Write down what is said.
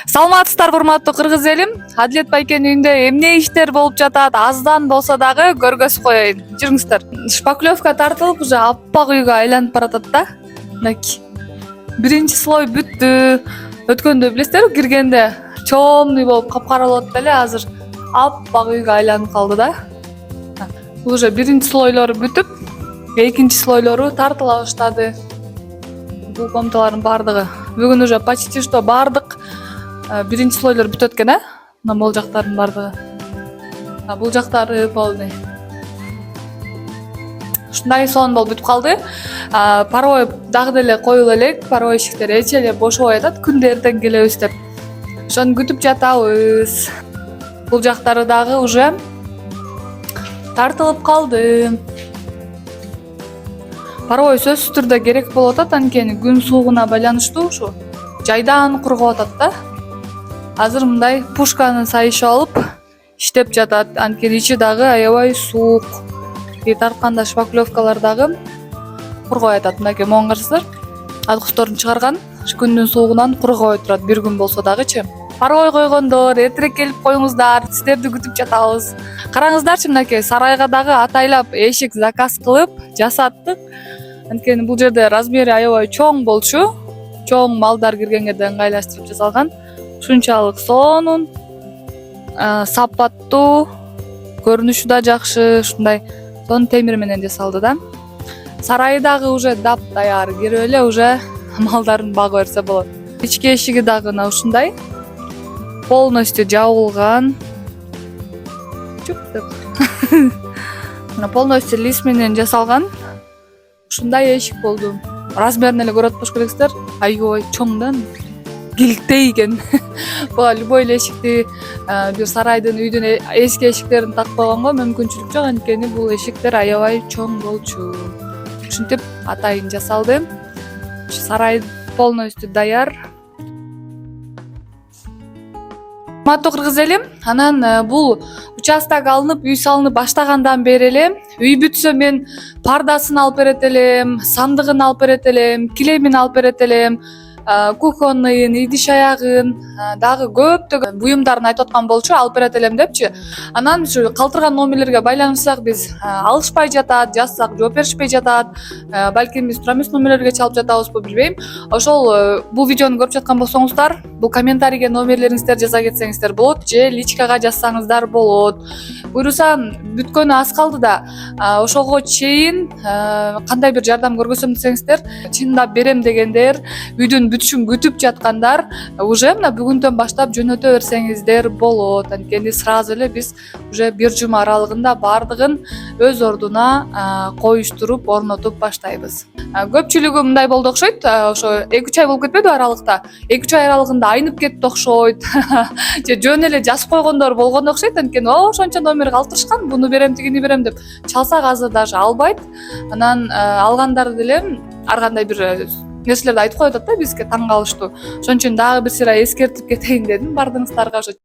Саламатсыздарбы урматтуу кыргыз элим. Адилет байкенин үйүндө эмне иштер болуп жатат, аздан болсо дагы көргөзүп коеюн. Жүрүңүздөр. Шпаклевка тартылып, уже аппак үйгө айланып баратат да. Мынакей. Биринчи слой бүттү. Өткөндө билесиздерби, киргенде чоомный болуп капкара болот эле, азыр аппак үйгө айланып калды да. Бул уже биринчи слойлору бүтүп, экинчи слойлору тартыла баштады. Бул комнаталардын бардыгы. Бүгүн уже почти что бардык биринчи слойлор бүтөт экен, мына могул жактардын бардыгы. Бул жактары полный. Ушундай сон болуп бүтүп калды. Паровой дагы деле коюла элек, паровой эшиктер эч эле бошобой атат, күндө эртең келебиз деп. Ошону күтүп жатабыз. Бул жактары дагы уже тартылып калды. Паровой сөзсүз түрдө керек болуп атат, анткени күн суугуна байланыштуу ушу жайдан кургап атат да. Азыр мындай пушканы сайышып алып иштеп жатат, анткени ичи дагы аябай суук. Тартканда шпаклевкалар дагы кургабай атат. Мынакей моңгарсыздар. Откустарын чыгарган, күндүн суугунан кургабай турат, бир күн болсо дагычы. Паровой койгондор, эртерээк келип коюңуздар, сиздерди күтүп жатабыз. Караңыздарчы, мынакей сарайга дагы атайлап эшик заказ кылып жасаттык. Анткени бул жерде размери аябай чоң болчу. Чоң малдар киргенге да ыңгайлаштырып жасалган. Ушунчалык сонун, сапаттуу, көрүнүшү да жакшы, ушундай сонун темир менен жасалды да. Сарайы дагы уже дап даяр, кирип эле уже малдарын бага берсе болот. Ички эшиги дагы мына ушундай полностью жабылган. Полностью лист менен жасалган. Ушундай эшик болду. Размерин эле көрүп атпаш керексиздер. Аябай чоң да. Килттей экен. Буга любой эле эшикти бир сарайдын, үйдүн эски эшиктерин такып койгонго мүмкүнчүлүк жок, анткени бул эшиктер аябай чоң болчу. Ушинтип атайын жасалды. Сарай полностью даяр. Урматтуу кыргыз элим, анан бул участок алынып, үй салынып баштагандан бери эле үй бүтсө мен пардасын алып берет элем, сандыгын алып берет элем, килемин алып берет элем, кухонныйын, идиш аягын, дагы көптөгөн буюмдарын айтып аткан болчу, алып берет элем депчи. Анан ушу калтырган номерлерге байланышсак биз алышпай жатат, жазсак жооп беришпей жатат. Балким биз тура эмес номерлерге чалып жатабызбы, билбейм. Ошол бул видеону көрүп жаткан болсоңуздар, бул комментарийге номерлериңиздерди жаза кетсеңиздер болот, же личкага жазсаңыздар болот. Буюрса бүткөнү аз калды да, ошого чейин кандай бир жардам көргөзсөм десеңиздер, чындап берем дегендер, үйдүн бүтүшүн күтүп жаткандар, уже мына бүгүндөн баштап жөнөтө берсеңиздер болот. Анткени сразу эле биз уже бир жума аралыгында бардыгын өз ордуна коюштуруп, орнотуп баштайбыз. Көпчүлүгү мындай болду окшойт, ошо 2-3 ай болуп кетпеди аралыкта. 2-3 ай аралыгында айнып кетти окшойт. Же жөн эле жазып койгондор болгон окшойт, анткени ошончо номер калтырышкан, буну берем, тигини берем деп. Чалсак азыр даже албайт. Анан алгандар деле ар кандай бир нерселерди айтып коюп атат да бизге, таң калыштуу. Ошон үчүн дагы бир сыйра эскертип кетейин дедим бардыгыңыздарга.